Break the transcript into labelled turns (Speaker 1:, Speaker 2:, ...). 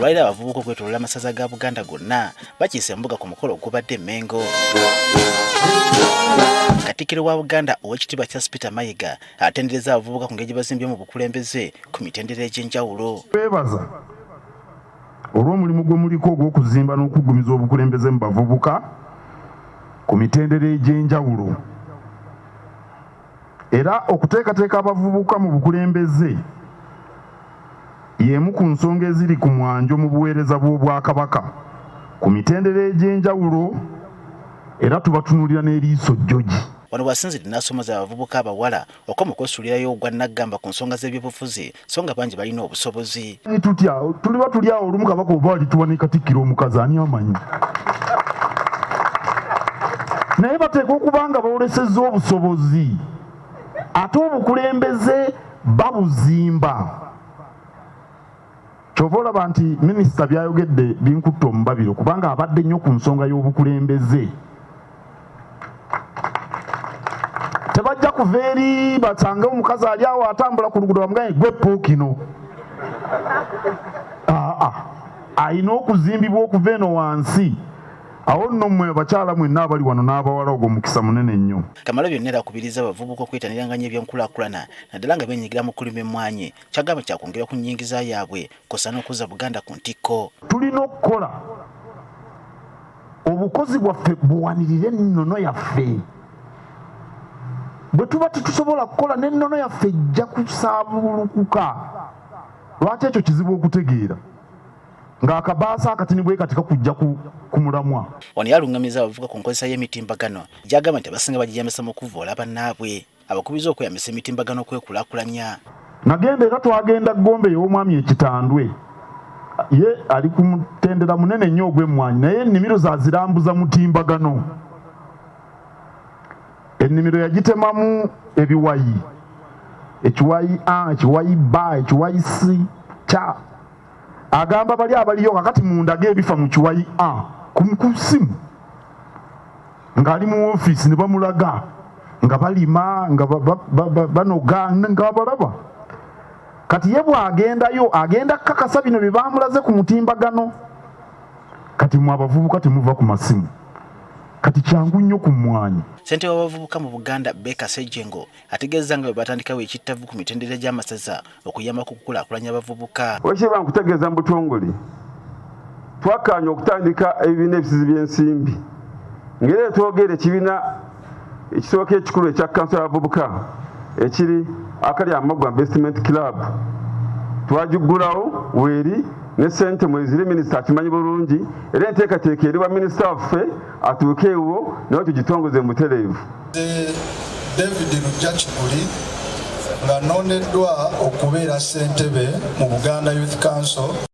Speaker 1: olwalira abavubuka okwetooloola amasaza ga Buganda gonna bakiise embuga ku mukolo ogubadde Mengo. Katikkiro wa Buganda Oweekitiibwa Charles Peter Mayiga atendereza abavubuka ku ngeri gye bazimbye mu bukulembeze ku mitendera egy'enjawulo.
Speaker 2: Twebaza olw'omulimu gwe muliko ogw'okuzimba n'okugumiza obukulembeze mu bavubuka ku mitendera egy'enjawulo era okuteekateeka abavubuka mu bukulembeze y'emu ku nsonga eziri ku mwanjo mu buweereza bw'Obwakabaka ku mitendera egy'enjawulo era tubatunuulira n'eriiso jjogi.
Speaker 1: Wano wasinzidde n'asomoza abavubuka abawala okoma okwesuulirayo ogwa naggamba ku nsonga z'ebyobufuzi so nga bangi balina obusobozi.
Speaker 2: Tuliba tuli awo olumu Kabaka oba alituwa ne Katikkiro omukazi ani amanyi. Naye bateeka okuba nga bawolesezza obusobozi ate obukulembeze babuzimba. Kyova olaba nti minisita byayogedde binkutta omubabiro kubanga abadde nnyo ku nsonga y'obukulembeze. Tebajja kuva eri basange omukazi ali awo atambula ku luguudo bamugaye gwe Puukino. Ayina okuzimbibwa okuva eno wansi. Awo nno mmwe abakyala mwenna abali wano n'abawala ogwo mukisa munene nnyo.
Speaker 1: Kamalabyonna era akubiriza abavubuka okwetaniranganya eby'enkulaakulana naddala nga benyigira mu kulima emmwanyi kyagamba kyakwongera ku nnyingiza yaabwe kosa n'okuzza Buganda ku ntikko.
Speaker 2: Tulina okukola obukozi bwaffe buwanirire ennono yaffe. Bwe tuba tetusobola kukola n'ennono yaffe ejja kusaabulukuka. Lwaki ekyo kizibu okutegeera ng'akabaasa akatini bwe kati kakujja ku mulamwa.
Speaker 1: Wano yalungamiriza abavubuka ku nkozesa y'emitimbagano gy'agamba nti abasinga bagiyambisa mu kuvoola bannaabwe abakubiza okweyambisa emitimbagano okwekulaakulanya.
Speaker 2: Nagenda era twagenda Gombe y'omwami Ekitandwe. Ye ali ku mutendera munene nnyo ogw'emmwanyi naye ennimiro zazirambuza mutimbagano. Ennimiro yagitemamu ebiwayi. Ekiwayi A, ekiwayi B, ekiwayi C, Ca. Agamba bali abaliyo kakati munda gebifa mu kiwayi A ku ssimu ng'ali mu ofiisi ne bamulaga nga balima nga banoga nga balaba. Kati ye bw'agendayo agenda kakasa bino bye bamulaze ku mutimbagano. Kati mu abavubuka temuva ku masimu. Kati kyangu nnyo ku mmwanyi.
Speaker 1: Ssentebe w'abavubuka mu Buganda Beka Sejjengo ategeeza nga bwe batandikawo ekittavu ku mitendera gy'amasaza okuyamba ku kukulaakulanya abavubuka.
Speaker 3: Wekiba nkutegeeza mu butongole twakkaanya okutandika ebibiina ebisizi by'ensimbi ng'era twogera ekibiina ekisooka ekikulu ekya kanso y'abavubuka ekiri akali Amaggwa Investment Club twagiggulawo weeri ne ssente mweziri minisita akimanyi bulungi era enteekateeka eri wa minisita waffe atuuke ewo naye tugitongoze mu butereevu.
Speaker 4: David Rujjakiguli ng'anooneddwa okubeera ssentebe mu Buganda Youth Council.